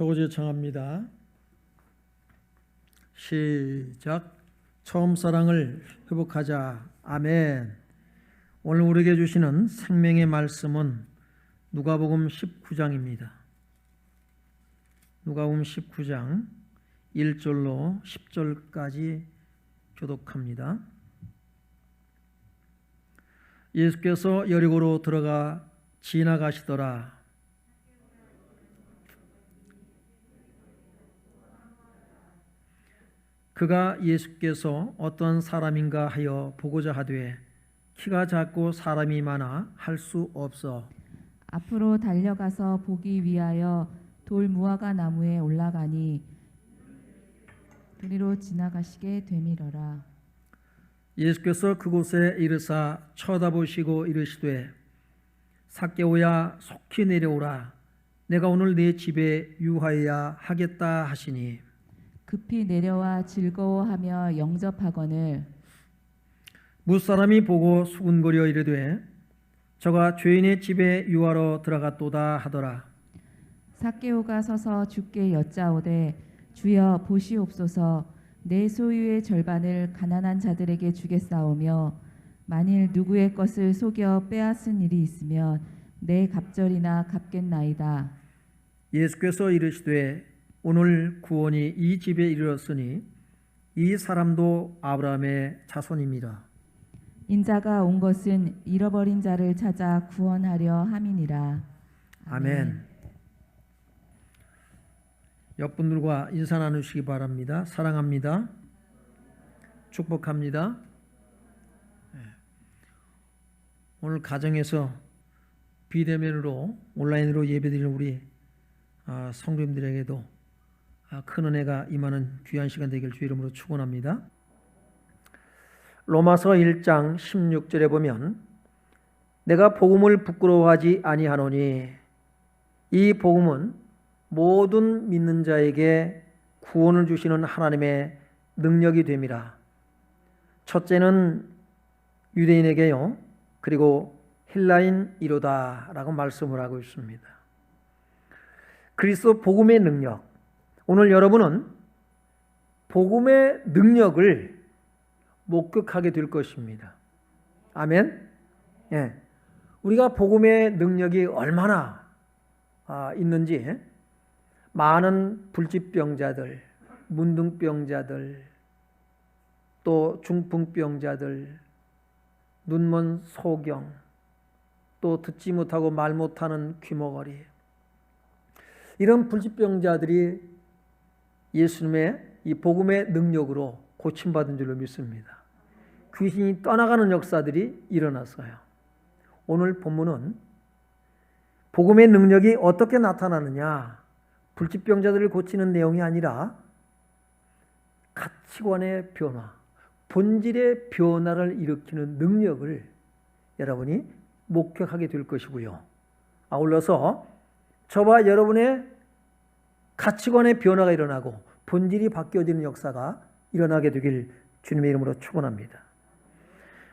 초고제 청합니다. 시작. 처음 사랑을 회복하자. 아멘. 오늘 우리에게 주시는 생명의 말씀은 누가복음 19장입니다. 누가복음 19장 1절로 10절까지 교독합니다. 예수께서 여리고로 들어가 지나가시더라. 그가 예수께서 어떤 사람인가 하여 보고자 하되 키가 작고 사람이 많아 할 수 없어 앞으로 달려가서 보기 위하여 돌 무화과 나무에 올라가니 그리로 지나가시게 되밀어라. 예수께서 그곳에 이르사 쳐다보시고 이르시되 삭개오야 속히 내려오라. 내가 오늘 네 집에 유하여야 하겠다 하시니 급히 내려와 즐거워하며 영접하거늘 무사람이 보고 수군거려 이르되 저가 죄인의 집에 유하러 들어갔도다 하더라. 삭개오가 서서 주께 여짜오되 주여 보시옵소서 내 소유의 절반을 가난한 자들에게 주겠사오며 만일 누구의 것을 속여 빼앗은 일이 있으면 내 갑절이나 갚겠나이다. 예수께서 이르시되 오늘 구원이 이 집에 이르렀으니 이 사람도 아브라함의 자손입니다. 인자가 온 것은 잃어버린 자를 찾아 구원하려 함이니라. 아멘. 옆분들과 인사 나누시기 바랍니다. 사랑합니다. 축복합니다. 오늘 가정에서 비대면으로 온라인으로 예배드리는 우리 성도님들에게도 큰 은혜가 임하는 귀한 시간 되길 주 이름으로 축원합니다. 로마서 1장 16절에 보면 내가 복음을 부끄러워하지 아니하노니 이 복음은 모든 믿는 자에게 구원을 주시는 하나님의 능력이 됨이라. 첫째는 유대인에게요, 그리고 헬라인이로다 라고 말씀을 하고 있습니다. 그리스도 복음의 능력, 오늘 여러분은 복음의 능력을 목격하게 될 것입니다. 아멘. 예. 우리가 복음의 능력이 얼마나 있는지 많은 불치병자들, 문둥병자들, 또 중풍병자들, 눈먼 소경, 또 듣지 못하고 말 못하는 귀머거리, 이런 불치병자들이 예수님의 이 복음의 능력으로 고침받은 줄로 믿습니다. 귀신이 떠나가는 역사들이 일어났어요. 오늘 본문은 복음의 능력이 어떻게 나타나느냐, 불치병자들을 고치는 내용이 아니라 가치관의 변화, 본질의 변화를 일으키는 능력을 여러분이 목격하게 될 것이고요. 아울러서 저와 여러분의 가치관의 변화가 일어나고 본질이 바뀌어지는 역사가 일어나게 되길 주님의 이름으로 축원합니다.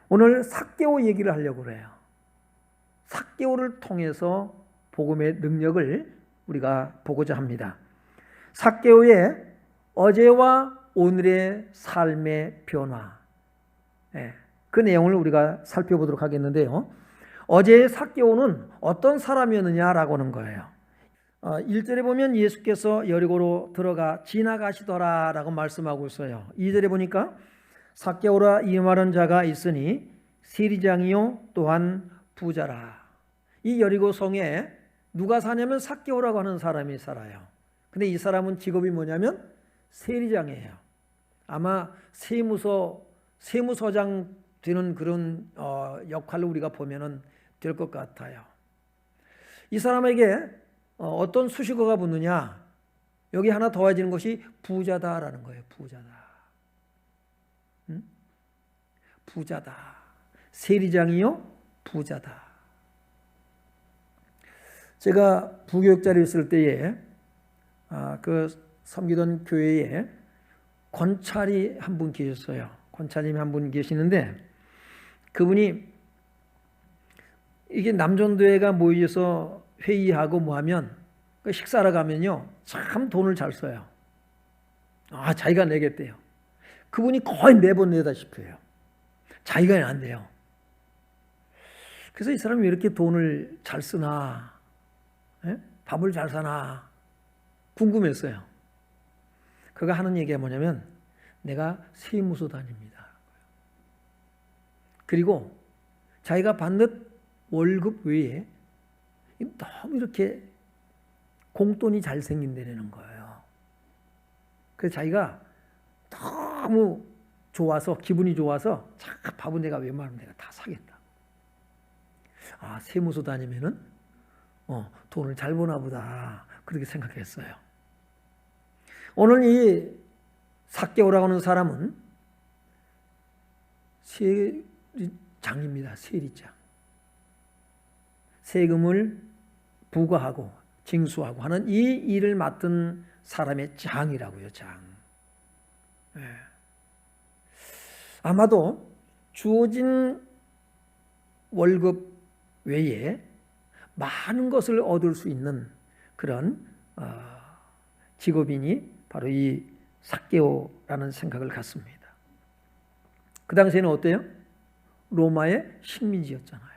오늘 삭개오 얘기를 하려고 그래요. 삭개오를 통해서 복음의 능력을 우리가 보고자 합니다. 삭개오의 어제와 오늘의 삶의 변화, 그 내용을 우리가 살펴보도록 하겠는데요. 어제의 삭개오는 어떤 사람이었느냐라고 하는 거예요. 1절에 보면 예수께서 여리고로 들어가 지나가시더라 라고 말씀하고 있어요. 2절에 보니까 삭개오라 이름하는 자가 있으니 세리장이요 또한 부자라. 이 여리고 성에 누가 사냐면 삭개오라고 하는 사람이 살아요. 근데 이 사람은 직업이 뭐냐면 세리장이에요. 아마 세무서장 되는 그런 역할로 우리가 보면은 될 것 같아요. 이 사람에게 어떤 수식어가 붙느냐? 여기 하나 더해지는 것이 부자다라는 거예요. 부자다. 부자다. 세리장이요? 부자다. 제가 부교육자로 있을 때에 그 섬기던 교회에 권찰이 한 분 계셨어요. 권찰님이 한 분 계시는데 그분이 이게 남전도회가 모여서 회의하고 뭐 하면 그 식사하러 가면요, 참 돈을 잘 써요. 자기가 내겠대요. 그분이 거의 매번 내다시피 해요. 자기가 안 돼요. 그래서 이 사람이 왜 이렇게 돈을 잘 쓰나, 밥을 잘 사나 궁금했어요. 그가 하는 얘기가 뭐냐면, 내가 세무서 다닙니다. 그리고 자기가 받는 월급 외에 너무 이렇게 공돈이 잘 생긴다는 거예요. 그래서 자기가 너무 좋아서, 기분이 좋아서, 밥은 내가 웬만하면 내가 다 사겠다. 세무서 다니면은 돈을 잘 버나 보다, 그렇게 생각했어요. 오늘 이 삭개오라고 하는 사람은 세리장입니다. 세리장. 세금을 부과하고 징수하고 하는 이 일을 맡은 사람의 장이라고요. 장. 아마도 주어진 월급 외에 많은 것을 얻을 수 있는 그런 직업인이 바로 이 삭개오라는 생각을 갖습니다. 그 당시에는 어때요? 로마의 식민지였잖아요.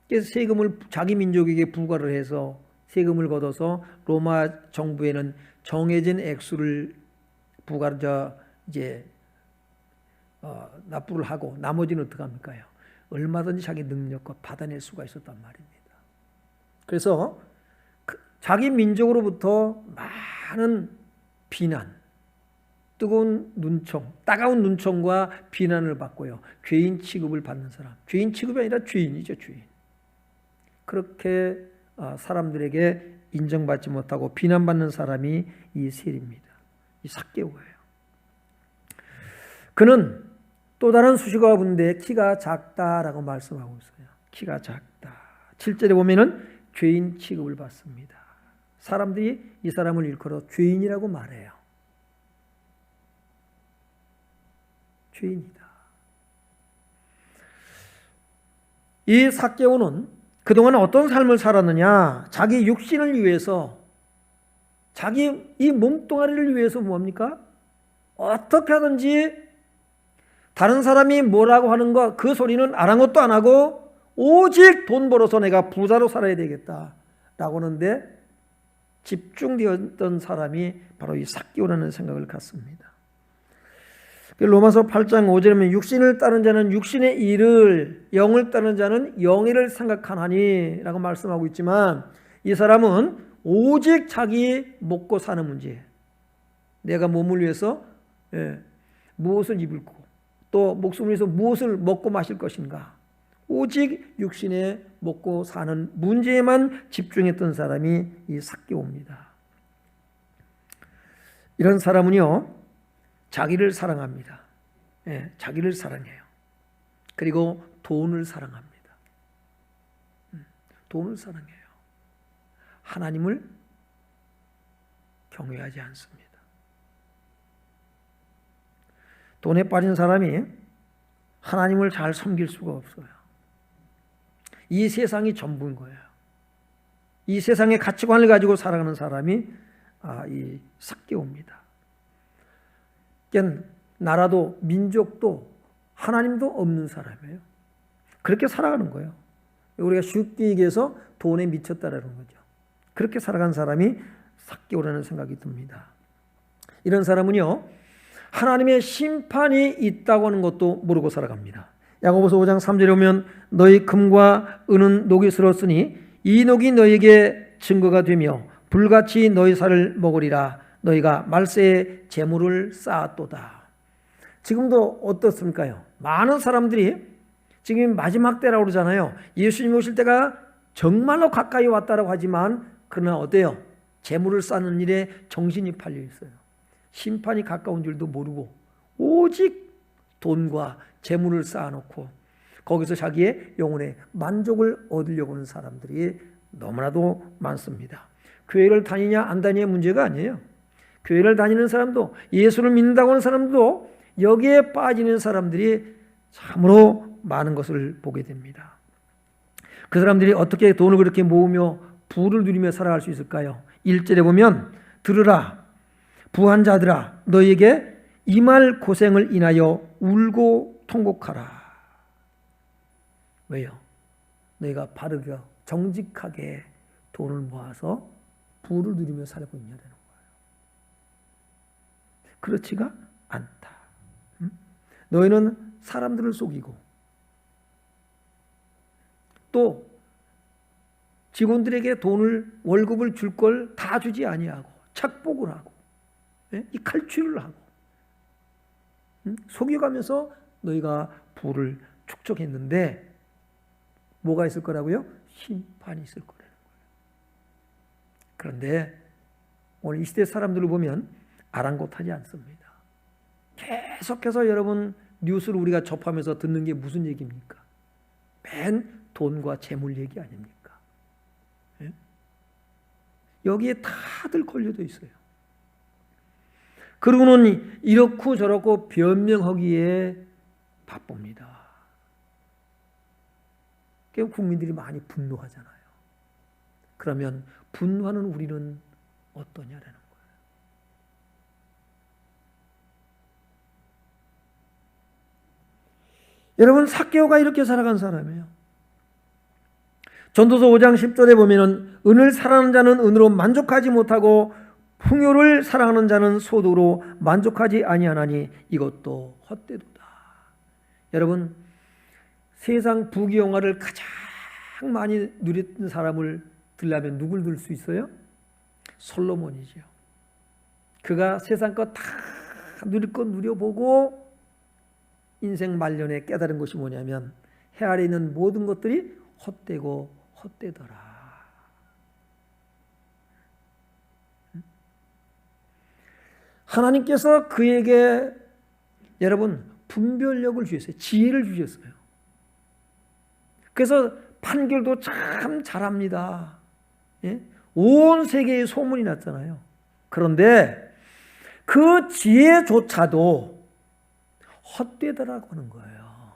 그래서 세금을 자기 민족에게 부과를 해서 세금을 걷어서 로마 정부에는 정해진 액수를 부과를 납부를 하고 나머지는 어떻게 합니까요? 얼마든지 자기 능력과 받아낼 수가 있었단 말입니다. 그래서 자기 민족으로부터 많은 비난, 따가운 눈총과 비난을 받고요. 죄인 취급을 받는 사람. 죄인 취급이 아니라 죄인이죠, 죄인. 그렇게 사람들에게 인정받지 못하고 비난받는 사람이 이 세리입니다. 이 삭개오예요. 그는 또 다른 수식어가 붙는데 키가 작다라고 말씀하고 있어요. 키가 작다. 7절에 보면은 죄인 취급을 받습니다. 사람들이 이 사람을 일컬어 죄인이라고 말해요. 죄인이다. 이 삭개오는 그동안 어떤 삶을 살았느냐? 자기 육신을 위해서, 자기 이 몸뚱아리를 위해서 뭡니까? 어떻게 하든지 다른 사람이 뭐라고 하는 거 그 소리는 아랑곳도 안 하고 오직 돈 벌어서 내가 부자로 살아야 되겠다라고 하는데 집중되었던 사람이 바로 이 삭개오라는 생각을 갖습니다. 로마서 8장 5절에 보면 육신을 따른 자는 육신의 일을, 영을 따른 자는 영의 일을 생각하나니 라고 말씀하고 있지만, 이 사람은 오직 자기 먹고 사는 문제, 내가 몸을 위해서 무엇을 입을고 또 목숨을 위해서 무엇을 먹고 마실 것인가, 오직 육신에 먹고 사는 문제에만 집중했던 사람이 이 삭개오입니다. 이런 사람은요, 자기를 사랑합니다. 자기를 사랑해요. 그리고 돈을 사랑합니다. 돈을 사랑해요. 하나님을 경외하지 않습니다. 돈에 빠진 사람이 하나님을 잘 섬길 수가 없어요. 이 세상이 전부인 거예요. 이 세상의 가치관을 가지고 살아가는 사람이 이 삭개오입니다. 나라도 민족도 하나님도 없는 사람이에요. 그렇게 살아가는 거예요. 우리가 쉽게 얘기해서 돈에 미쳤다라는 거죠. 그렇게 살아간 사람이 삭개오라는 생각이 듭니다. 이런 사람은요, 하나님의 심판이 있다고 하는 것도 모르고 살아갑니다. 야고보서 5장 3절에 보면 너희 금과 은은 녹이 슬었으니 이 녹이 너희에게 증거가 되며 불같이 너희 살을 먹으리라. 너희가 말세에 재물을 쌓았도다. 지금도 어떻습니까요? 많은 사람들이 지금 마지막 때라고 그러잖아요. 예수님 오실 때가 정말로 가까이 왔다라고 하지만 그러나 어때요? 재물을 쌓는 일에 정신이 팔려 있어요. 심판이 가까운 줄도 모르고 오직 돈과 재물을 쌓아놓고 거기서 자기의 영혼의 만족을 얻으려고 하는 사람들이 너무나도 많습니다. 교회를 다니냐 안 다니냐 문제가 아니에요. 교회를 다니는 사람도 예수를 믿는다고 하는 사람도 여기에 빠지는 사람들이 참으로 많은 것을 보게 됩니다. 그 사람들이 어떻게 돈을 그렇게 모으며 부를 누리며 살아갈 수 있을까요? 1절에 보면 들으라 부한 자들아 너희에게 이 말 고생을 인하여 울고 통곡하라. 왜요? 너희가 바르게 정직하게 돈을 모아서 부를 누리며 살고 있냐는 거예요. 그렇지가 않다. 너희는 사람들을 속이고 또 직원들에게 월급을 줄 걸 다 주지 아니하고 착복을 하고 이 칼취를 하고 속여가면서 너희가 부를 축적했는데 뭐가 있을 거라고요? 심판이 있을 거라는 거예요. 그런데 오늘 이 시대 사람들을 보면 아랑곳하지 않습니다. 계속해서 여러분 뉴스를 우리가 접하면서 듣는 게 무슨 얘기입니까? 맨 돈과 재물 얘기 아닙니까? 예? 여기에 다들 걸려져 있어요. 그러고는 이렇고 저렇고 변명하기에 바쁩니다. 그러니까 국민들이 많이 분노하잖아요. 그러면 분노하는 우리는 어떠냐라는 거예요. 여러분 삭개오가 이렇게 살아간 사람이에요. 전도서 5장 10절에 보면은 은을 사랑하는 자는 은으로 만족하지 못하고 풍요를 사랑하는 자는 소득으로 만족하지 아니하나니 이것도 헛되도다. 여러분 세상 부귀영화를 가장 많이 누렸던 사람을 들려면 누굴 들 수 있어요? 솔로몬이죠. 그가 세상 것 다 누릴 것 누려보고 인생 말년에 깨달은 것이 뭐냐면 해 아래 있는 모든 것들이 헛되고 헛되더라. 하나님께서 그에게 여러분 분별력을 주셨어요. 지혜를 주셨어요. 그래서 판결도 참 잘합니다. 예? 온 세계에 소문이 났잖아요. 그런데 그 지혜조차도 헛되더라고 하는 거예요.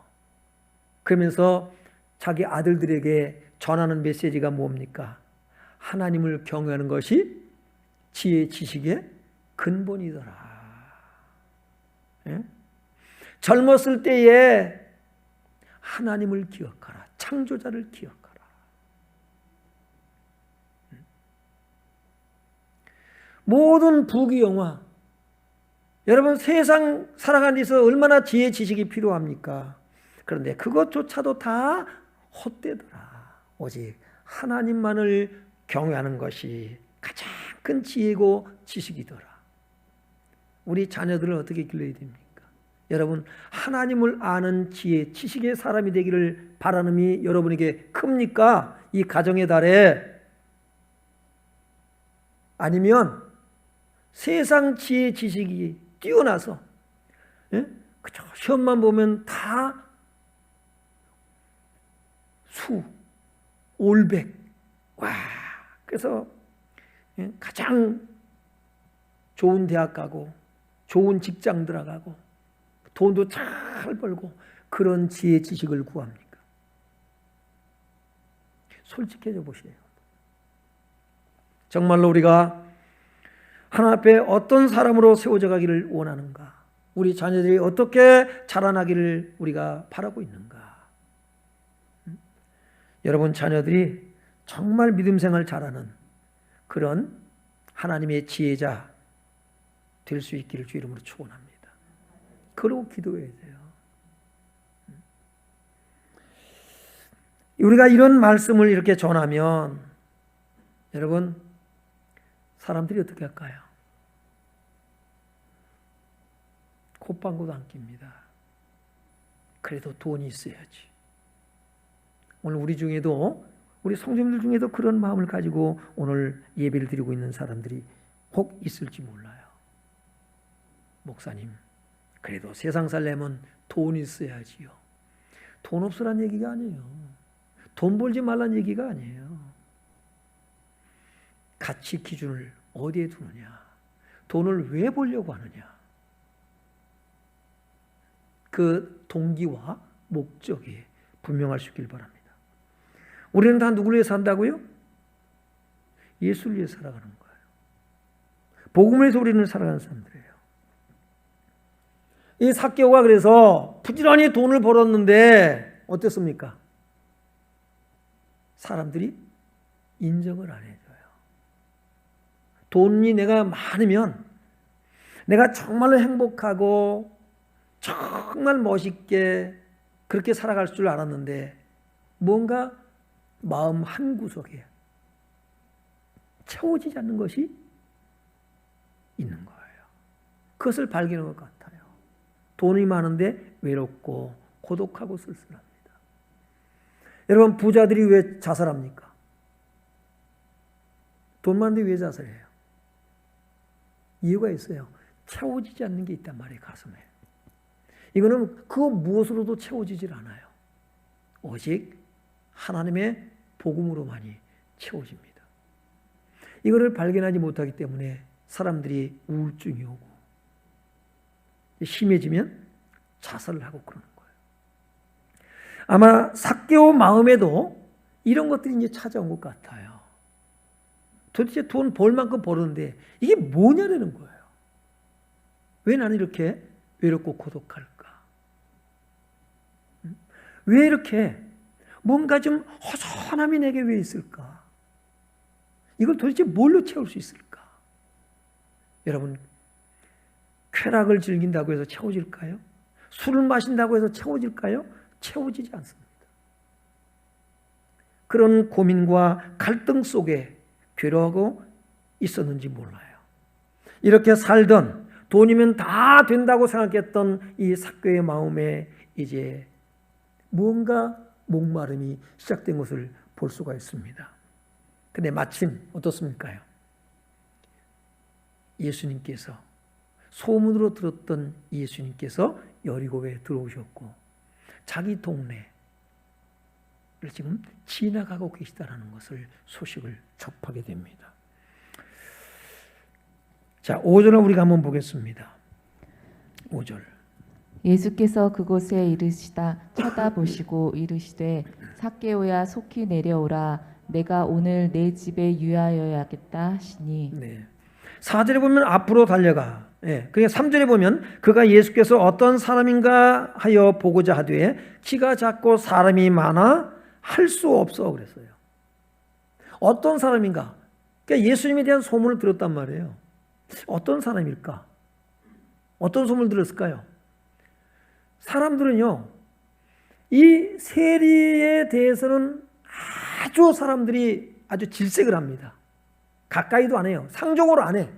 그러면서 자기 아들들에게 전하는 메시지가 뭡니까? 하나님을 경외하는 것이 지혜 지식의 근본이더라. 예? 젊었을 때에 하나님을 기억하라. 창조자를 기억하라. 모든 부귀영화, 여러분 세상 살아가는 데서 얼마나 지혜 지식이 필요합니까? 그런데 그것조차도 다 헛되더라. 오직 하나님만을 경외하는 것이 가장 큰 지혜고 지식이더라. 우리 자녀들을 어떻게 길러야 됩니까? 여러분 하나님을 아는 지혜 지식의 사람이 되기를 바라는 여러분에게 큽니까? 이 가정의 달에. 아니면 세상 지혜 지식이 뛰어나서 그저 시험만 보면 다 올백. 와, 그래서 가장 좋은 대학 가고 좋은 직장 들어가고 돈도 잘 벌고 그런 지혜 지식을 구합니까? 솔직해져 보세요. 정말로 우리가 하나님 앞에 어떤 사람으로 세워져 가기를 원하는가? 우리 자녀들이 어떻게 자라나기를 우리가 바라고 있는가? 여러분 자녀들이 정말 믿음 생활 잘하는 그런 하나님의 지혜자 될 수 있기를 주 이름으로 축원합니다. 그러고 기도해야 돼요. 우리가 이런 말씀을 이렇게 전하면 여러분 사람들이 어떻게 할까요? 콧방구도 안 낍니다. 그래도 돈이 있어야지. 오늘 우리 중에도 우리 성도님들 중에도 그런 마음을 가지고 오늘 예배를 드리고 있는 사람들이 혹 있을지 몰라요. 목사님, 그래도 세상 살려면 돈이 있어야지요. 돈 없으란 얘기가 아니에요. 돈 벌지 말란 얘기가 아니에요. 가치 기준을 어디에 두느냐? 돈을 왜 벌려고 하느냐? 그 동기와 목적이 분명할 수 있길 바랍니다. 우리는 다 누구를 위해 산다고요? 예수를 위해 살아가는 거예요. 복음을 위해서 우리는 살아가는 사람들이에요. 이 삭개오가 그래서 부지런히 돈을 벌었는데 어땠습니까? 사람들이 인정을 안 해줘요. 돈이 내가 많으면 내가 정말로 행복하고 정말 멋있게 그렇게 살아갈 줄 알았는데 뭔가 마음 한구석에 채워지지 않는 것이 있는 거예요. 그것을 발견한 것 같아요. 돈이 많은데 외롭고 고독하고 쓸쓸합니다. 여러분, 부자들이 왜 자살합니까? 돈 많은데 왜 자살해요? 이유가 있어요. 채워지지 않는 게 있단 말이에요, 가슴에. 이거는 그 무엇으로도 채워지질 않아요. 오직 하나님의 복음으로만이 채워집니다. 이거를 발견하지 못하기 때문에 사람들이 우울증이 오고 심해지면 자살을 하고 그러는 거예요. 아마 삭개오 마음에도 이런 것들이 이제 찾아온 것 같아요. 도대체 돈 벌 만큼 벌었는데 이게 뭐냐라는 거예요. 왜 나는 이렇게 외롭고 고독할까? 왜 이렇게 뭔가 좀 허전함이 내게 왜 있을까? 이걸 도대체 뭘로 채울 수 있을까? 여러분, 쾌락을 즐긴다고 해서 채워질까요? 술을 마신다고 해서 채워질까요? 채워지지 않습니다. 그런 고민과 갈등 속에 괴로워하고 있었는지 몰라요. 이렇게 살던 돈이면 다 된다고 생각했던 이 삭개오의 마음에 이제 무언가 목마름이 시작된 것을 볼 수가 있습니다. 근데 마침 어떻습니까요? 예수님께서 소문으로 들었던 예수님께서 여리고에 들어오셨고 자기 동네를 지금 지나가고 계시다라는 것을 소식을 접하게 됩니다. 자, 5절을 우리가 한번 보겠습니다. 5절. 예수께서 그곳에 이르시다 쳐다보시고 이르시되 삭개오야 속히 내려오라 내가 오늘 내 집에 유하여야겠다 하시니. 네. 4절에 보면 앞으로 달려가. 예. 그러니까 3절에 보면 그가 예수께서 어떤 사람인가 하여 보고자 하되 키가 작고 사람이 많아 할 수 없어 그랬어요. 어떤 사람인가? 그러니까 예수님에 대한 소문을 들었단 말이에요. 어떤 사람일까? 어떤 소문을 들었을까요? 사람들은요, 이 세리에 대해서는 아주 사람들이 아주 질색을 합니다. 가까이도 안 해요. 상종으로 안 해.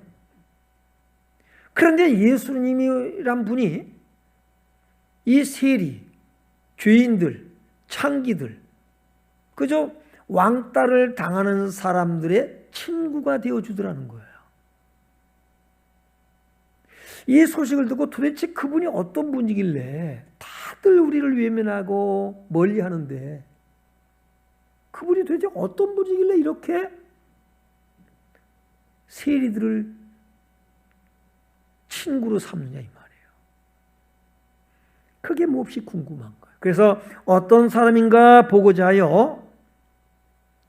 그런데 예수님이란 분이 이 세리, 죄인들, 창기들, 그저 왕따를 당하는 사람들의 친구가 되어주더라는 거예요. 이 소식을 듣고 도대체 그분이 어떤 분이길래 다들 우리를 외면하고 멀리 하는데 그분이 도대체 어떤 분이길래 이렇게 세리들을 친구로 삼느냐 이 말이에요. 그게 몹시 궁금한 거예요. 그래서 어떤 사람인가 보고자 하여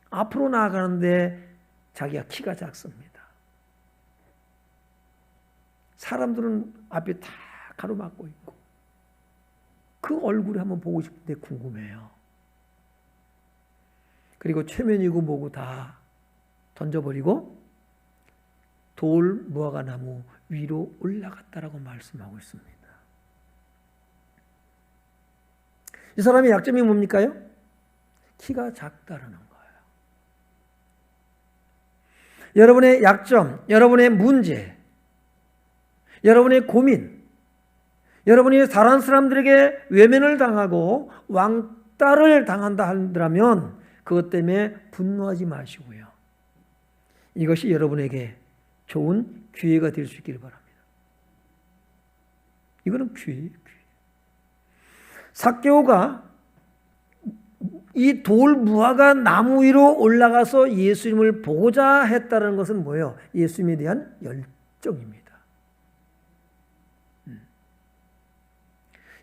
앞으로 나아가는데 자기가 키가 작습니다. 사람들은 앞에 다 가로막고 있고 그 얼굴을 한번 보고 싶은데 궁금해요. 그리고 최면이고 뭐고 다 던져버리고 돌 무화과 나무 위로 올라갔다라고 말씀하고 있습니다. 이 사람의 약점이 뭡니까요? 키가 작다라는 거예요. 여러분의 약점, 여러분의 문제, 여러분의 고민, 여러분이 다른 사람들에게 외면을 당하고 왕따를 당한다 하더라면 그것 때문에 분노하지 마시고요. 이것이 여러분에게 좋은 기회가 될 수 있기를 바랍니다. 이거는 기회예요. 삭개오가 이 돌 무화과 나무 위로 올라가서 예수님을 보고자 했다는 것은 뭐예요? 예수님에 대한 열정입니다.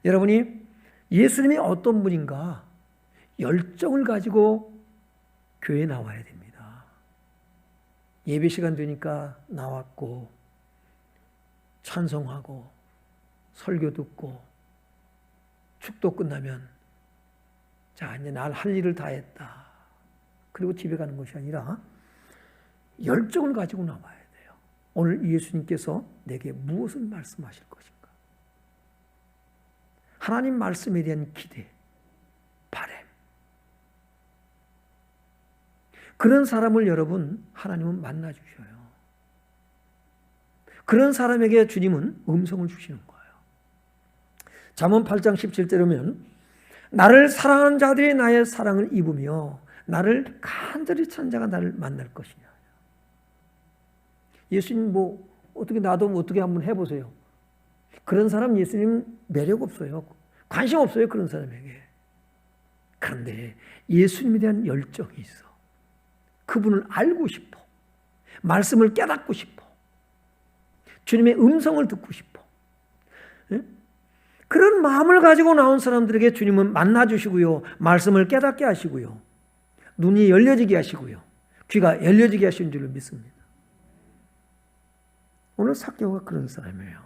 여러분이 예수님이 어떤 분인가 열정을 가지고 교회에 나와야 됩니다. 예배 시간 되니까 나왔고 찬송하고 설교 듣고 축도 끝나면 자 이제 날 할 일을 다 했다. 그리고 집에 가는 것이 아니라 열정을 가지고 나와야 돼요. 오늘 예수님께서 내게 무엇을 말씀하실 것인가? 하나님 말씀에 대한 기대, 바람. 그런 사람을 여러분 하나님은 만나 주셔요. 그런 사람에게 주님은 음성을 주시는 거예요. 잠언 8장 17절이면 나를 사랑하는 자들이 나의 사랑을 입으며 나를 간절히 찾는 자가 나를 만날 것이냐. 예수님 어떻게 나도 어떻게 한번 해보세요. 그런 사람 예수님 매력 없어요. 관심 없어요. 그런 사람에게. 그런데 예수님에 대한 열정이 있어. 그분을 알고 싶어. 말씀을 깨닫고 싶어. 주님의 음성을 듣고 싶어. 그런 마음을 가지고 나온 사람들에게 주님은 만나주시고요. 말씀을 깨닫게 하시고요. 눈이 열려지게 하시고요. 귀가 열려지게 하시는 줄로 믿습니다. 오늘 삭개오가 그런 사람이에요.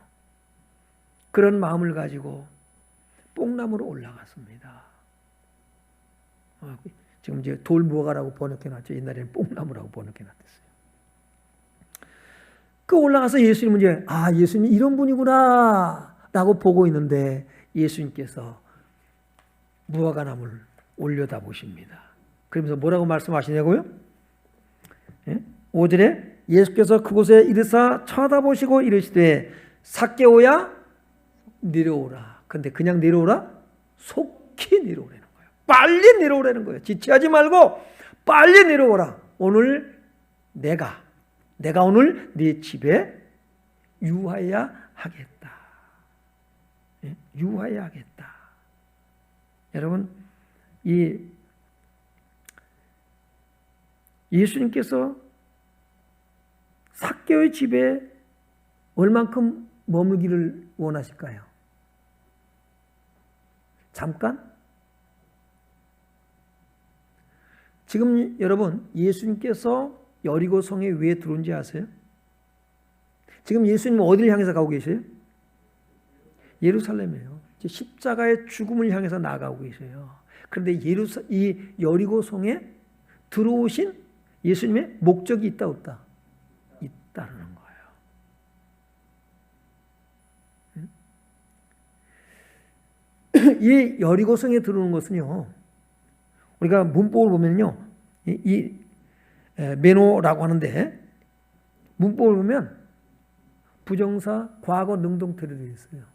그런 마음을 가지고 뽕나무로 올라갔습니다. 지금 이제 돌무화과라고 번역해놨죠. 옛날에는 뽕나무라고 번역해놨댔어요. 그 올라가서 예수님은 이제 예수님이 이런 분이구나 라고 보고 있는데 예수님께서 무화과나무를 올려다 보십니다. 그러면서 뭐라고 말씀하시냐고요? 5절에 예수께서 그곳에 이르사 쳐다보시고 이르시되 삭개오야 내려오라. 근데 그냥 내려오라? 속히 내려오라는 거예요. 빨리 내려오라는 거예요. 지체하지 말고 빨리 내려오라. 오늘 내가 오늘 네 집에 유하여야 하겠다. 유하여야 하겠다. 여러분 이 예수님께서 삭개오의 집에 얼만큼 머물기를 원하실까요? 잠깐? 지금 여러분 예수님께서 여리고 성에 왜 들어온지 아세요? 지금 예수님은 어디를 향해서 가고 계세요? 예루살렘이에요. 십자가의 죽음을 향해서 나아가고 계세요. 그런데 이 여리고 성에 들어오신 예수님의 목적이 있다 없다? 있다는 거예요. 이 여리고 성에 들어오는 것은요. 우리가 문법을 보면요. 이 메노라고 하는데 문법을 보면 부정사, 과거, 능동태로 되어 있어요.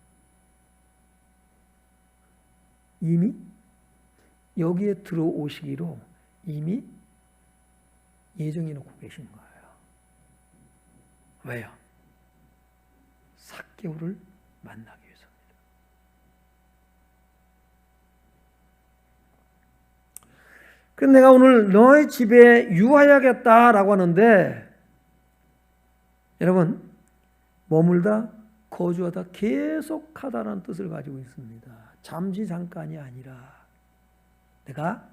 이미 여기에 들어오시기로 이미 예정해 놓고 계신 거예요. 왜요? 삭개오를 만나기 위해서입니다. 그래서 내가 오늘 너의 집에 유하여야겠다라고 하는데 여러분 머물다 거주하다 계속하다라는 뜻을 가지고 있습니다. 잠시 잠깐이 아니라 내가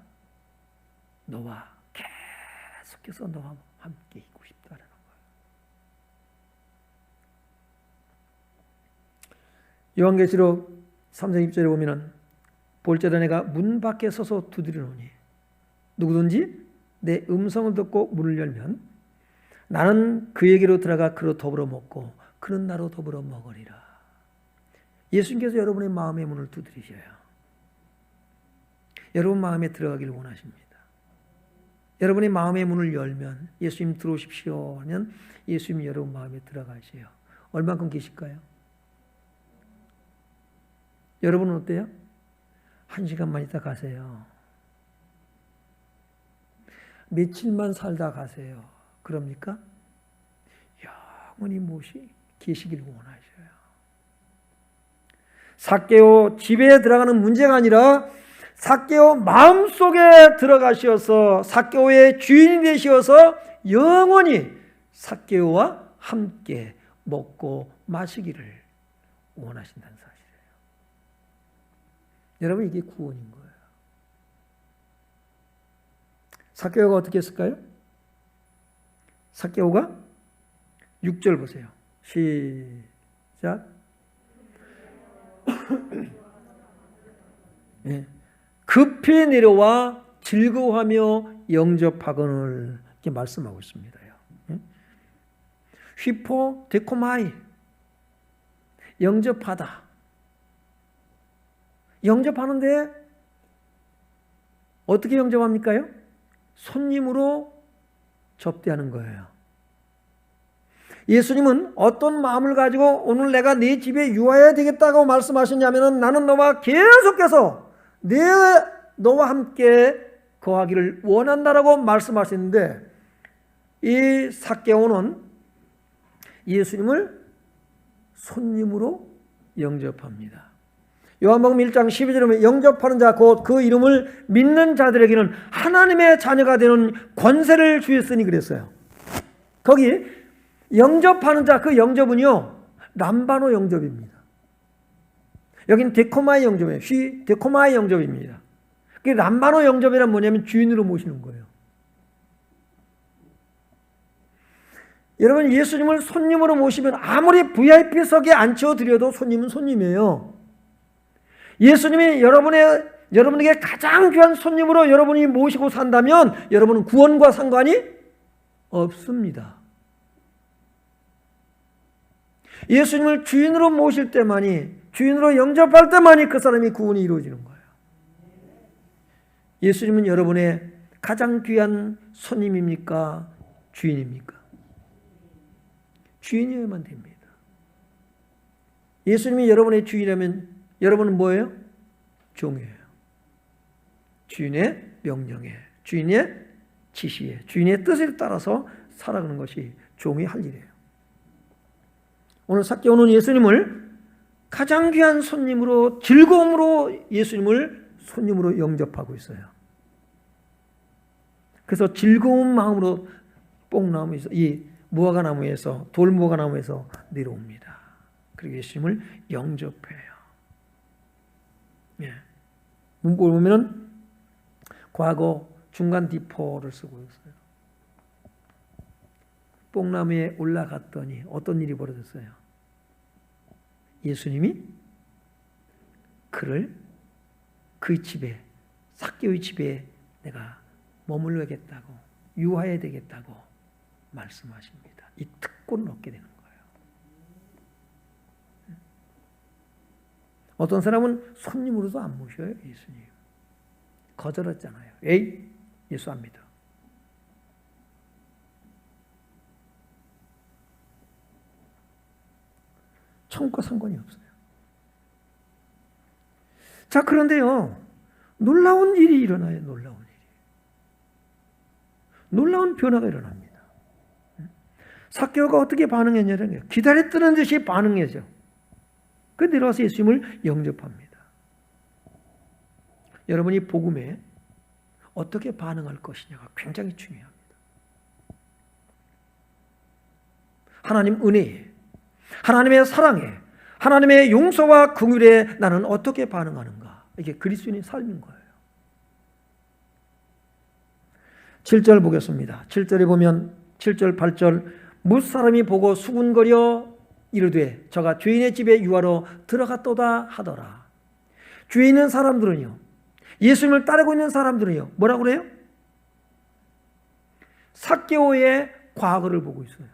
너와 계속해서 너와 함께 있고 싶다라는 거예요. 요한계시록 3장 6절에 보면은 볼지어다 내가 문 밖에 서서 두드리노니 누구든지 내 음성을 듣고 문을 열면 나는 그에게로 들어가 그로 더불어 먹고 그는 나로 더불어 먹으리라. 예수님께서 여러분의 마음의 문을 두드리셔요. 여러분 마음에 들어가기를 원하십니다. 여러분의 마음의 문을 열면 예수님 들어오십시오 하면 예수님이 여러분 마음에 들어가셔요. 얼만큼 계실까요? 여러분은 어때요? 1시간만 있다 가세요. 며칠만 살다 가세요. 그럽니까? 영원히 계시길 원하셔요. 삭개오 집에 들어가는 문제가 아니라 삭개오 마음속에 들어가셔서 삭개오의 주인이 되셔서 영원히 삭개오와 함께 먹고 마시기를 원하신다는 사실이에요. 여러분 이게 구원인 거예요. 삭개오가 어떻게 했을까요? 삭개오가 6절 보세요. 시작. 예. 급히 내려와 즐거워하며 영접하거늘 이렇게 말씀하고 있습니다. 휘포 데코마이 영접하다. 영접하는데 어떻게 영접합니까요? 손님으로 접대하는 거예요. 예수님은 어떤 마음을 가지고 오늘 내가 네 집에 유하여야 되겠다고 말씀하셨냐면 나는 너와 계속해서 너와 함께 거하기를 원한다라고 말씀하셨는데 이 삭개오는 예수님을 손님으로 영접합니다. 요한복음 1장 12절에 보면 영접하는 자 곧 그 이름을 믿는 자들에게는 하나님의 자녀가 되는 권세를 주셨으니 그랬어요. 거기 영접하는 자 그 영접은요 람바노 영접입니다. 여기는 데코마이 영접이에요. 데코마이 영접입니다. 그 람바노 영접이란 뭐냐면 주인으로 모시는 거예요. 여러분 예수님을 손님으로 모시면 아무리 VIP석에 앉혀드려도 손님은 손님이에요. 예수님이 여러분에게 가장 귀한 손님으로 여러분이 모시고 산다면 여러분은 구원과 상관이 없습니다. 예수님을 주인으로 모실 때만이 주인으로 영접할 때만이 그 사람이 구원이 이루어지는 거예요. 예수님은 여러분의 가장 귀한 손님입니까? 주인입니까? 주인이어야만 됩니다. 예수님이 여러분의 주인이라면 여러분은 뭐예요? 종이에요. 주인의 명령에, 주인의 지시에, 주인의 뜻에 따라서 살아가는 것이 종이 할 일이에요. 오늘 삭개오는 예수님을 가장 귀한 손님으로 즐거움으로 예수님을 손님으로 영접하고 있어요. 그래서 즐거운 마음으로 뽕나무에서 이 무화과나무에서 돌무화과나무에서 내려옵니다. 그리고 예수님을 영접해요. 예. 문법을 보면은 과거 중간 디포를 쓰고 있어요. 뽕나무에 올라갔더니 어떤 일이 벌어졌어요? 예수님이 그를 그 집에 삭개오의 집에 내가 머물러야겠다고 유하해야 되겠다고 말씀하십니다. 이 특권을 얻게 되는 거예요. 어떤 사람은 손님으로도 안 모셔요. 예수님 거절했잖아요. 에이 예수 안 믿어. 천국과 상관이 없어요. 자 그런데요 놀라운 일이 일어나요. 놀라운 변화가 일어납니다. 삭개오가 어떻게 반응했냐는 거예요. 기다렸다는 듯이 반응해죠. 그 내려와서 예수님을 영접합니다. 여러분이 복음에 어떻게 반응할 것이냐가 굉장히 중요합니다. 하나님 은혜에, 하나님의 사랑에, 하나님의 용서와 긍휼에 나는 어떻게 반응하는가? 이게 그리스도인의 삶인 거예요. 7절 보겠습니다. 7절에 보면 7절 8절 무사람이 보고 수군거려 이르되 저가 주인의 집에 유하러 들어갔도다 하더라. 주위에 있는 사람들은요, 예수님을 따르고 있는 사람들은요, 뭐라고 그래요? 삭개오의 과거를 보고 있어요.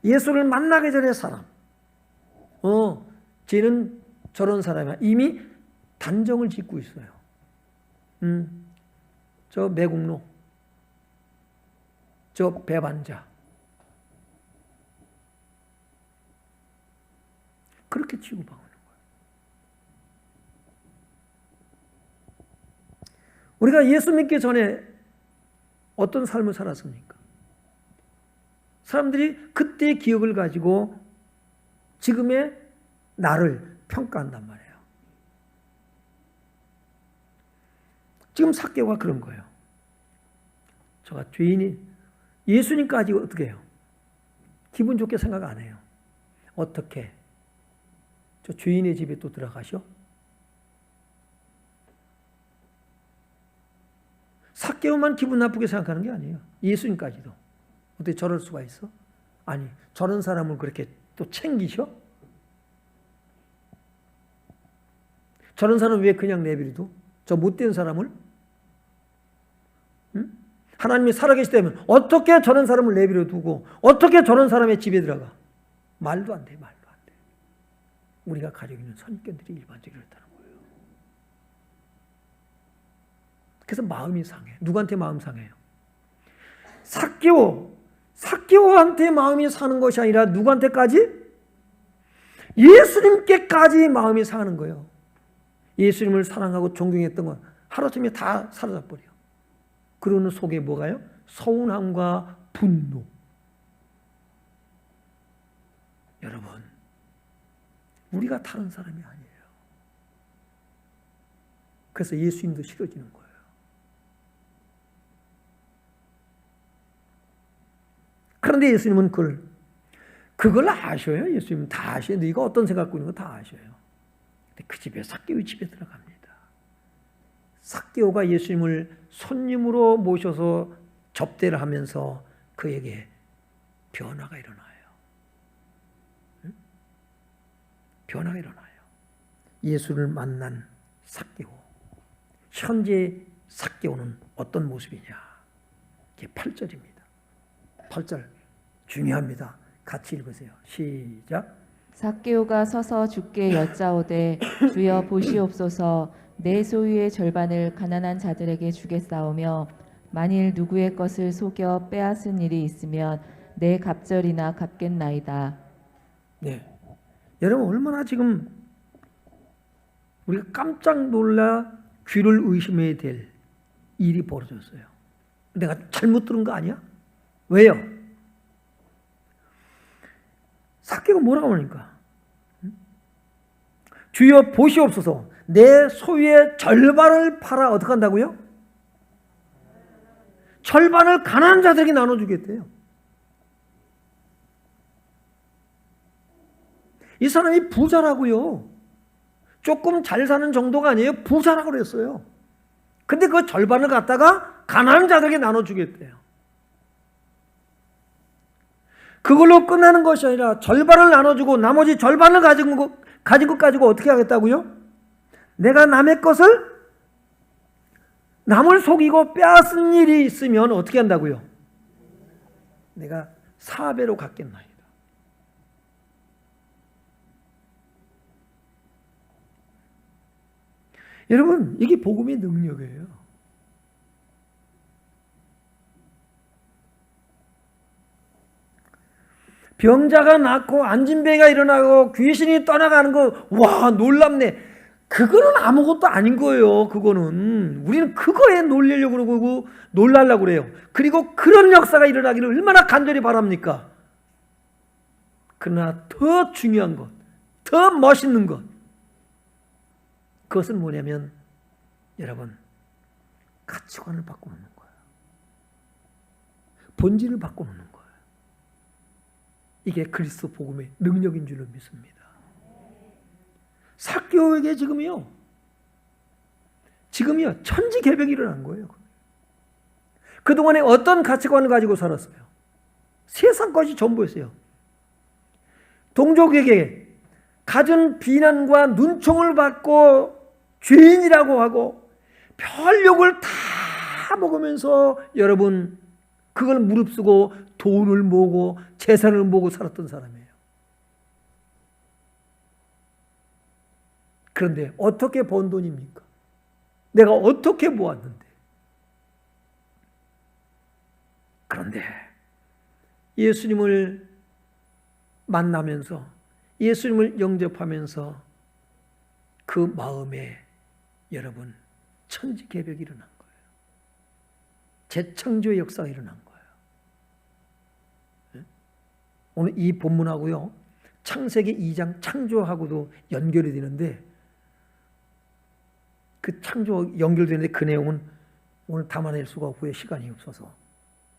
예수를 만나기 전의 사람. 쟤는 저런 사람이야. 이미 단정을 짓고 있어요. 저 매국노, 저 배반자. 그렇게 취급하는 거예요. 우리가 예수 믿기 전에 어떤 삶을 살았습니까? 사람들이 그때의 기억을 가지고 지금의 나를 평가한단 말이에요. 지금 삭개오가 그런 거예요. 저가 죄인이 예수님까지 어떻게 해요? 기분 좋게 생각 안 해요. 어떻게? 저 죄인의 집에 또 들어가셔? 삭개오만 기분 나쁘게 생각하는 게 아니에요. 예수님까지도. 어떻게 저럴 수가 있어? 아니, 저런 사람을 그렇게 또 챙기셔? 저런 사람 왜 그냥 내버려둬? 저 못된 사람을? 응? 하나님이 살아계시다면 어떻게 저런 사람을 내버려두고 어떻게 저런 사람의 집에 들어가? 말도 안 돼, 말도 안 돼. 우리가 가지고 있는 선입견들이 일반적으로 그렇다는 거예요. 그래서 마음이 상해. 누구한테 마음 상해요? 삭개오한테 마음이 사는 것이 아니라 누구한테까지? 예수님께까지 마음이 상하는 거예요. 예수님을 사랑하고 존경했던 건 하루아침에 다 사라져버려. 그러는 속에 뭐가요? 서운함과 분노. 여러분, 우리가 다른 사람이 아니에요. 그래서 예수님도 싫어지는 거예요. 그런데 예수님은 그걸 아셔요. 예수님은 다 아셔요. 네가 어떤 생각 갖고 있는 거 다 아셔요. 근데 그 집에 삭개오 집에 들어갑니다. 삭개오가 예수님을 손님으로 모셔서 접대를 하면서 그에게 변화가 일어나요. 응? 변화가 일어나요. 예수를 만난 삭개오. 현재 삭개오는 어떤 모습이냐? 이게 8절입니다. 8절 중요합니다. 같이 읽으세요. 시작. 삭개오가 서서 주께 여짜오되 주여 보시옵소서 내 소유의 절반을 가난한 자들에게 주겠사오며 만일 누구의 것을 속여 빼앗은 일이 있으면 내 갑절이나 갚겠나이다. 네. 여러분 얼마나 지금 우리가 깜짝 놀라 귀를 의심해야 될 일이 벌어졌어요. 내가 잘못 들은 거 아니야? 왜요? 삭개오가 뭐라고 하니까? 주여 보시옵소서 내 소유의 절반을 팔아 어떻게 한다고요? 절반을 가난한 자들에게 나눠주겠대요. 이 사람이 부자라고요. 조금 잘 사는 정도가 아니에요. 부자라고 그랬어요. 근데 그 절반을 갖다가 가난한 자들에게 나눠주겠대요. 그걸로 끝나는 것이 아니라 절반을 나눠주고 나머지 절반을 가진 것 가지고 어떻게 하겠다고요? 내가 남의 것을 남을 속이고 빼앗은 일이 있으면 어떻게 한다고요? 내가 4배로 갚겠나이다. 여러분 이게 복음의 능력이에요. 병자가 낫고 안진뱅이가 일어나고 귀신이 떠나가는 거, 와, 놀랍네. 그거는 아무것도 아닌 거예요. 그거는. 우리는 그거에 놀리려고 그러고 놀라려고 그래요. 그리고 그런 역사가 일어나기를 얼마나 간절히 바랍니까? 그러나 더 중요한 것, 더 멋있는 것, 그것은 뭐냐면 여러분 가치관을 바꿔놓는 거예요. 본질을 바꿔놓는 거예요. 이게 그리스도 복음의 능력인 줄로 믿습니다. 삭개오에게 지금이요 천지개벽이 일어난 거예요. 그동안에 어떤 가치관을 가지고 살았어요? 세상 것이 전부였어요. 동족에게 갖은 비난과 눈총을 받고 죄인이라고 하고 별욕을 다 먹으면서 여러분 그걸 무릅쓰고 돈을 모으고 재산을 모으고 살았던 사람이에요. 그런데 어떻게 번 돈입니까? 내가 어떻게 모았는데? 그런데 예수님을 만나면서 예수님을 영접하면서 그 마음에 여러분 천지개벽이 일어난 거예요. 재창조의 역사가 일어난 거예요. 오늘 이 본문하고요 창세기 2장 창조하고도 연결이 되는데 그 창조 연결되는데 그 내용은 오늘 담아낼 수가 없고요. 시간이 없어서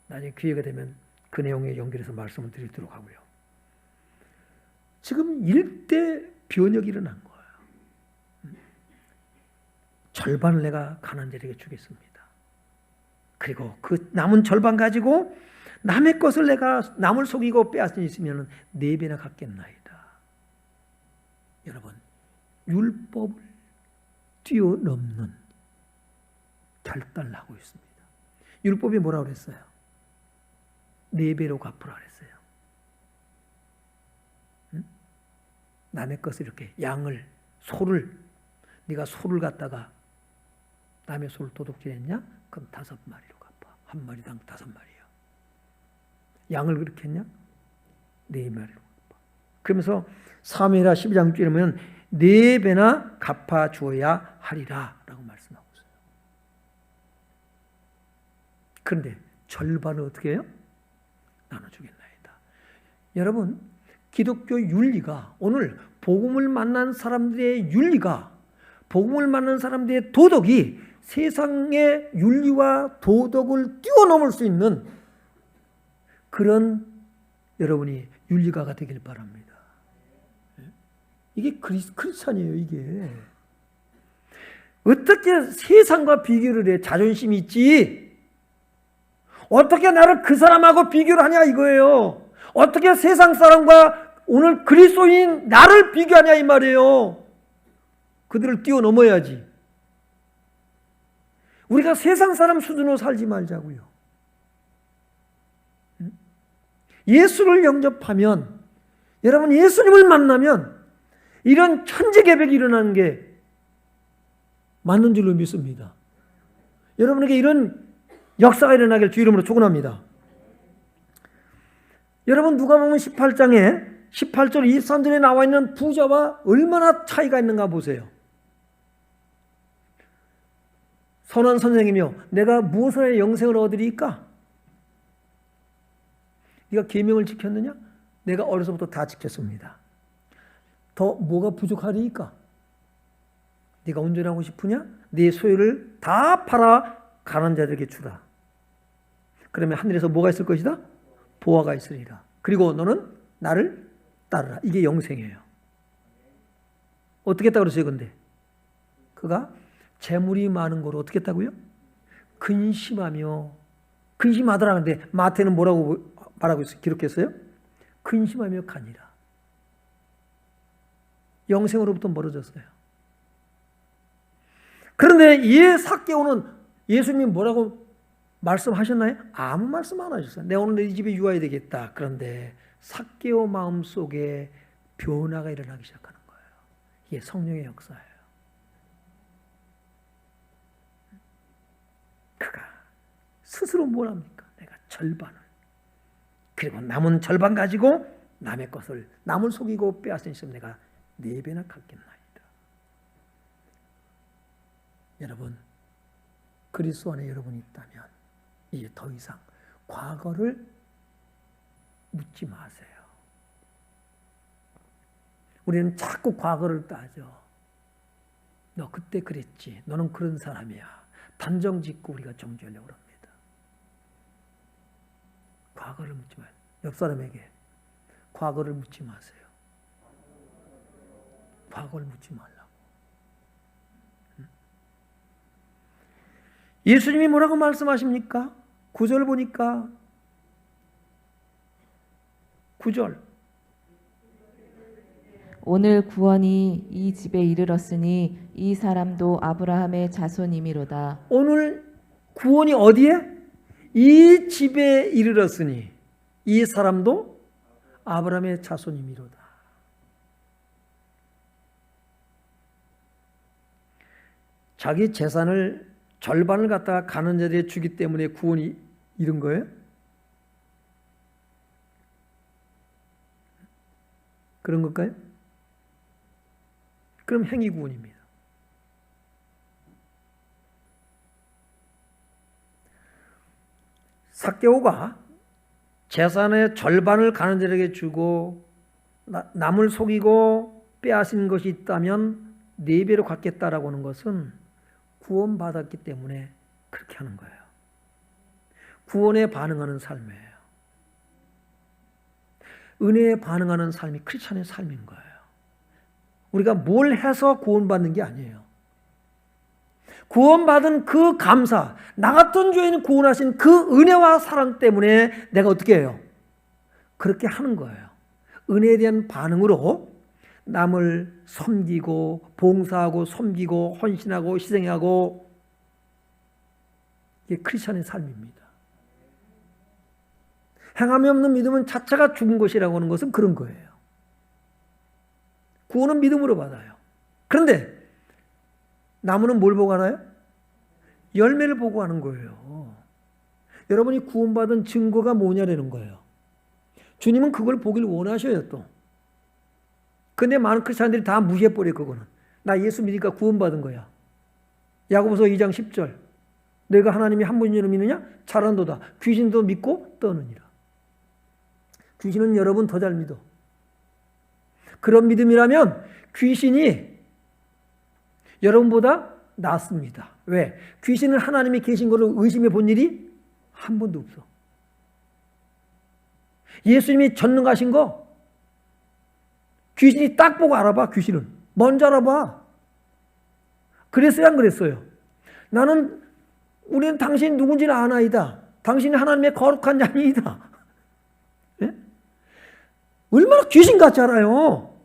나중에 기회가 되면 그 내용에 연결해서 말씀을 드리도록 하고요. 지금 일대 변혁이 일어난 거예요. 절반을 내가 가난자에게 주겠습니다. 그리고 그 남은 절반 가지고 남의 것을 내가 남을 속이고 빼앗은 있으면 4배나 갚겠나이다. 여러분, 율법을 뛰어넘는 결단을 하고 있습니다. 율법이 뭐라고 그랬어요? 4배로 갚으라 그랬어요. 응? 남의 것을 이렇게 양을, 소를, 네가 소를 갖다가 남의 소를 도둑질했냐? 그럼 5마리로 갚아. 한 마리당 5마리야. 양을 그렇게 했냐? 4마리로 갚아. 그러면서 사무엘하 12장 6절에 보면 4배나 갚아 주어야 하리라 라고 말씀하고 있어요. 그런데 절반을 어떻게 해요? 나눠주겠나이다. 여러분, 기독교 윤리가, 오늘 복음을 만난 사람들의 윤리가, 복음을 만난 사람들의 도덕이 세상의 윤리와 도덕을 뛰어넘을 수 있는 그런 여러분이 윤리가가 되길 바랍니다. 이게 크리스찬이에요. 이게 어떻게 세상과 비교를 해? 자존심이 있지. 어떻게 나를 그 사람하고 비교를 하냐 이거예요. 어떻게 세상 사람과 오늘 그리스도인 나를 비교하냐 이 말이에요. 그들을 뛰어넘어야지. 우리가 세상 사람 수준으로 살지 말자고요. 예수를 영접하면, 여러분 예수님을 만나면 이런 천지개벽이 일어나는 게 맞는 줄로 믿습니다. 여러분에게 이런 역사가 일어나길 주 이름으로 축원합니다. 여러분 누가복음 18장에 18절 23절에 나와 있는 부자와 얼마나 차이가 있는가 보세요. 선한 선생이며 내가 무엇을 해 영생을 얻으리까? 네가 계명을 지켰느냐? 내가 어려서부터 다 지켰습니다. 더 뭐가 부족하리까? 네가 온전하고 싶으냐? 네 소유를 다 팔아 가난한 자들에게 주라. 그러면 하늘에서 뭐가 있을 것이다? 보화가 있으리라. 그리고 너는 나를 따르라. 이게 영생이에요. 어떻게 했다고 그랬어요? 근데 그가 재물이 많은 거로 어떻게 했다고요? 근심하며, 근심하더라. 근데 마태는 뭐라고 말하고 있어요? 기록했어요? 근심하며 가니라. 영생으로부터 멀어졌어요. 그런데 이 삭개오는 예수님이 뭐라고 말씀하셨나요? 아무 말씀 안 하셨어요. 내가 오늘 이 집에 유하야 되겠다. 그런데 삭개오 마음 속에 변화가 일어나기 시작하는 거예요. 이게 성령의 역사예요. 그가 스스로 뭘 합니까? 내가 절반을, 그리고 남은 절반 가지고 남의 것을, 남을 속이고 빼앗은 있으면 내가 4배나 갚겠나이다. 여러분, 그리스도 안에 여러분이 있다면 이제 더 이상 과거를 묻지 마세요. 우리는 자꾸 과거를 따져. 너 그때 그랬지. 너는 그런 사람이야. 단정 짓고 우리가 정죄하려고 합니다. 과거를 묻지 마세요. 옆 사람에게 과거를 묻지 마세요. 과거를 묻지 말라고. 예수님이 뭐라고 말씀하십니까? 9절 보니까 9절 오늘 구원이 이 집에 이르렀으니 이 사람도 아브라함의 자손이미로다. 오늘 구원이 어디에? 이 집에 이르렀으니 이 사람도 아브라함의 자손이미로다. 자기 재산을 절반을 갖다가 가난한 자들에게 주기 때문에 구원이 이른 거예요? 그런 걸까요? 그럼 행위 구원입니다. 삭개오가 재산의 절반을 가난한 자들에게 주고 남을 속이고 빼앗은 것이 있다면 4배로 갚겠다라고 하는 것은 구원받았기 때문에 그렇게 하는 거예요. 구원에 반응하는 삶이에요. 은혜에 반응하는 삶이 크리스찬의 삶인 거예요. 우리가 뭘 해서 구원받는 게 아니에요. 구원받은 그 감사, 나 같은 죄인을 구원하신 그 은혜와 사랑 때문에 내가 어떻게 해요? 그렇게 하는 거예요. 은혜에 대한 반응으로 남을 섬기고 봉사하고 섬기고 헌신하고 희생하고, 이게 크리스천의 삶입니다. 행함이 없는 믿음은 자체가 죽은 것이라고 하는 것은 그런 거예요. 구원은 믿음으로 받아요. 그런데 나무는 뭘 보고 하나요? 열매를 보고 하는 거예요. 여러분이 구원받은 증거가 뭐냐라는 거예요. 주님은 그걸 보길 원하셔요 또. 근데 많은 크리스찬들이 다 무시해버려요. 그거는 나 예수 믿으니까 구원받은 거야. 야고보서 2장 10절, 내가 하나님이 한 분이라 믿느냐? 잘한도다. 귀신도 믿고 떠느니라. 귀신은 여러분 더 잘 믿어. 그런 믿음이라면 귀신이 여러분보다 낫습니다. 왜? 귀신은 하나님이 계신 것을 의심해 본 일이 한 번도 없어. 예수님이 전능하신 거 귀신이 딱 보고 알아봐. 귀신은 먼저 알아봐. 그랬어요 안 그랬어요? 우리는 당신이 누군지는 아나이다. 당신이 하나님의 거룩한 자니이다. 예? 얼마나 귀신같이 알아요.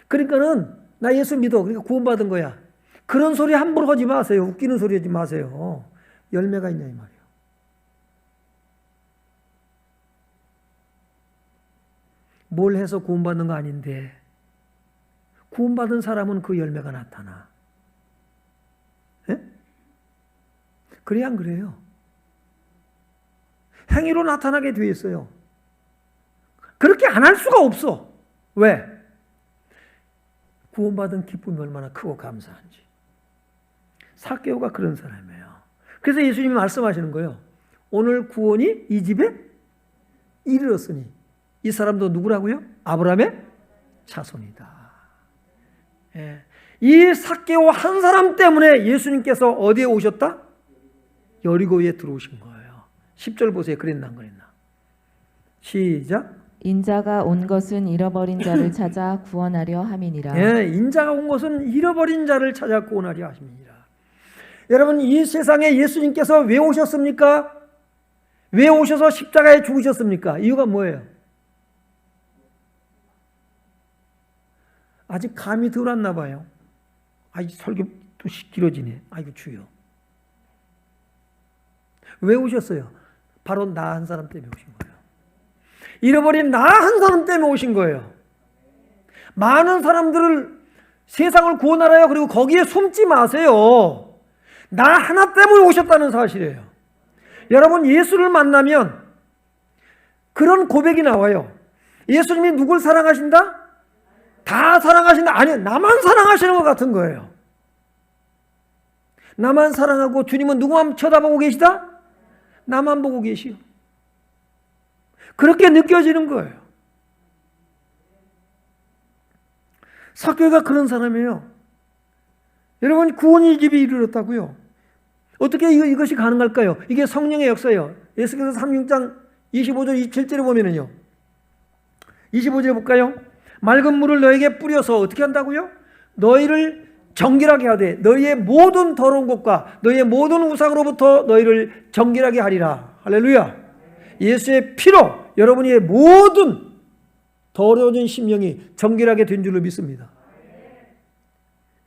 그러니까는 나 예수 믿어. 그러니까 구원받은 거야. 그런 소리 함부로 하지 마세요. 웃기는 소리 하지 마세요. 열매가 있냐 이 말이에요. 뭘 해서 구원받는 거 아닌데 구원받은 사람은 그 열매가 나타나. 예? 그래야 안 그래요? 행위로 나타나게 돼 있어요. 그렇게 안 할 수가 없어. 왜? 구원받은 기쁨이 얼마나 크고 감사한지. 삭개오가 그런 사람이에요. 그래서 예수님이 말씀하시는 거예요. 오늘 구원이 이 집에 이르렀으니 이 사람도 누구라고요? 아브라함의 자손이다. 예. 이 삭개오 한 사람 때문에 예수님께서 어디에 오셨다? 여리고에 들어오신 거예요. 10절 보세요. 그랬나 안 그랬나? 시작. 인자가 온 것은 잃어버린 자를 찾아 구원하려 함이니라. 예, 인자가 온 것은 잃어버린 자를 찾아 구원하려 하십니다. 여러분, 이 세상에 예수님께서 왜 오셨습니까? 왜 오셔서 십자가에 죽으셨습니까? 이유가 뭐예요? 아직 감이 덜 왔나 봐요. 설교 또 길어지네. 아이고 주여. 왜 오셨어요? 바로 나 한 사람 때문에 오신 거예요. 잃어버린 나 한 사람 때문에 오신 거예요. 많은 사람들을 세상을 구원하라요. 그리고 거기에 숨지 마세요. 나 하나 때문에 오셨다는 사실이에요. 여러분, 예수를 만나면 그런 고백이 나와요. 예수님이 누굴 사랑하신다? 다 사랑하신다? 아니요. 나만 사랑하시는 것 같은 거예요. 나만 사랑하고 주님은 누구만 쳐다보고 계시다? 나만 보고 계시오. 그렇게 느껴지는 거예요. 삭개오가 그런 사람이에요. 여러분, 구원이 이 집에 이르렀다고요. 어떻게 이것이 가능할까요? 이게 성령의 역사예요. 예수께서 36장 25절 27절에 보면은요. 25절에 볼까요? 맑은 물을 너에게 뿌려서 어떻게 한다고요? 너희를 정결하게 하되 너희의 모든 더러운 것과 너희의 모든 우상으로부터 너희를 정결하게 하리라. 할렐루야. 예수의 피로 여러분의 모든 더러워진 심령이 정결하게 된 줄로 믿습니다.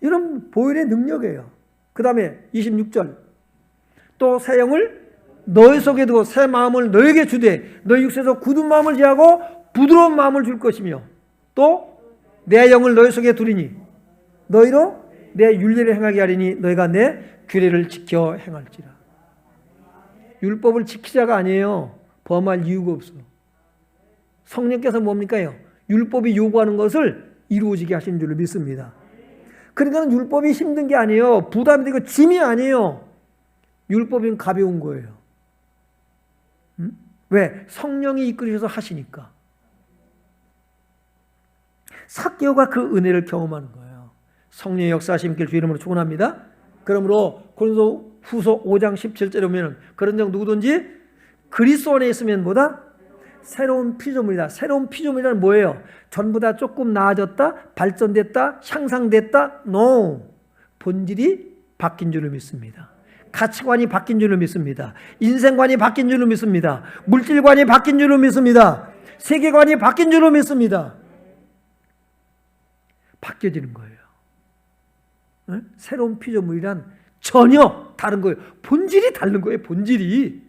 이런 보혈의 능력이에요. 그 다음에 26절, 또 새 영을 너희 속에 두고 새 마음을 너에게 주되 너희 육체에서 굳은 마음을 제하고 부드러운 마음을 줄 것이며 또 내 영을 너희 속에 두리니 너희로 내 율례를 행하게 하리니 너희가 내 규례를 지켜 행할지라. 율법을 지키자가 아니에요. 범할 이유가 없어. 성령께서 뭡니까요? 율법이 요구하는 것을 이루어지게 하신 줄로 믿습니다. 그러니까 율법이 힘든 게 아니에요. 부담이 되고 짐이 아니에요. 율법은 가벼운 거예요. 왜? 성령이 이끌으셔서 하시니까. 삭개오가 그 은혜를 경험하는 거예요. 성령의 역사하심길 주 이름으로 축원합니다. 그러므로 고린도 후서 5장 17절에 보면 그런 적 누구든지 그리스도 안에 있으면 뭐다? 새로운 피조물이다. 새로운 피조물이란 뭐예요? 전부 다 조금 나아졌다? 발전됐다? 향상됐다? No. 본질이 바뀐 줄을 믿습니다. 가치관이 바뀐 줄로 믿습니다. 인생관이 바뀐 줄로 믿습니다. 물질관이 바뀐 줄로 믿습니다. 세계관이 바뀐 줄로 믿습니다. 바뀌어지는 거예요. 새로운 피조물이란 전혀 다른 거예요. 본질이 다른 거예요. 본질이.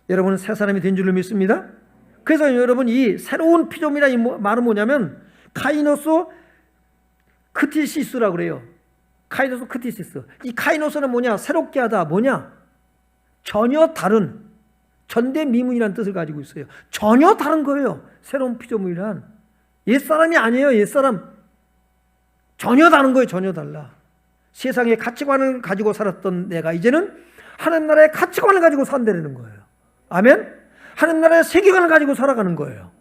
여러분은 새 사람이 된 줄로 믿습니다. 그래서 여러분 이 새로운 피조물이라는 말은 뭐냐면 카이노스 크티시스라고 그래요. 카이노스 크티시스. 이 카이노스는 뭐냐? 새롭게 하다. 뭐냐? 전혀 다른 전대미문이라는 뜻을 가지고 있어요. 전혀 다른 거예요. 새로운 피조물이란. 옛사람이 아니에요. 옛사람. 전혀 다른 거예요. 전혀 달라. 세상의 가치관을 가지고 살았던 내가 이제는 하나님 나라의 가치관을 가지고 산다는 거예요. 아멘? 하나님 나라의 세계관을 가지고 살아가는 거예요.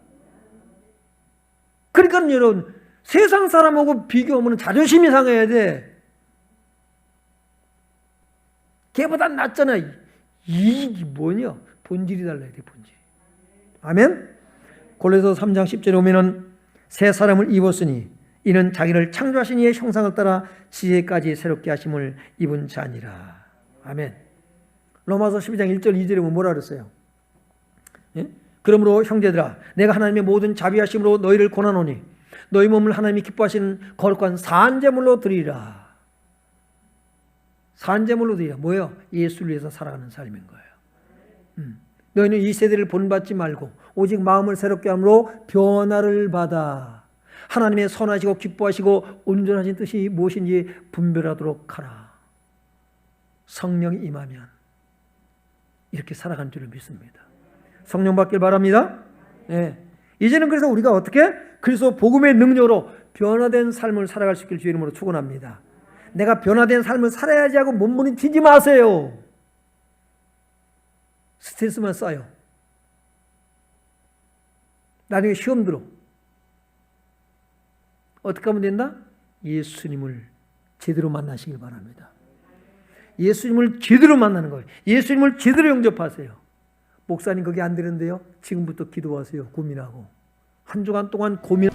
그러니까 여러분 세상 사람하고 비교하면 자존심이 상해야 돼. 걔보다 낫잖아. 이게 뭐냐? 본질이 달라야 돼. 본질. 아멘? 골로새서 3장 10절에 오면은 새 사람을 입었으니 이는 자기를 창조하신 이의 형상을 따라 지혜까지 새롭게 하심을 입은 자니라. 아멘. 로마서 12장 1절 2절에 보면 뭐라 그랬어요? 예? 그러므로 형제들아 내가 하나님의 모든 자비하심으로 너희를 권하노니 너희 몸을 하나님이 기뻐하시는 거룩한 산제물로 드리라. 산제물로 드리라. 뭐예요? 예수를 위해서 살아가는 삶인 거예요. 너희는 이 세대를 본받지 말고 오직 마음을 새롭게 함으로 변화를 받아 하나님의 선하시고 기뻐하시고 온전하신 뜻이 무엇인지 분별하도록 하라. 성령이 임하면 이렇게 살아간 줄을 믿습니다. 성령 받길 바랍니다. 네. 이제는 그래서 우리가 어떻게? 그래서 복음의 능력으로 변화된 삶을 살아갈 수 있길 주의 이름으로 축원합니다. 내가 변화된 삶을 살아야지 하고 몸부림치지 마세요. 스트레스만 쌓여. 나중에 시험 들어. 어떻게 하면 된다? 예수님을 제대로 만나시길 바랍니다. 예수님을 제대로 만나는 거예요. 예수님을 제대로 영접하세요. 목사님 그게 안 되는데요. 지금부터 기도하세요. 고민하고. 한 주간 동안 고민.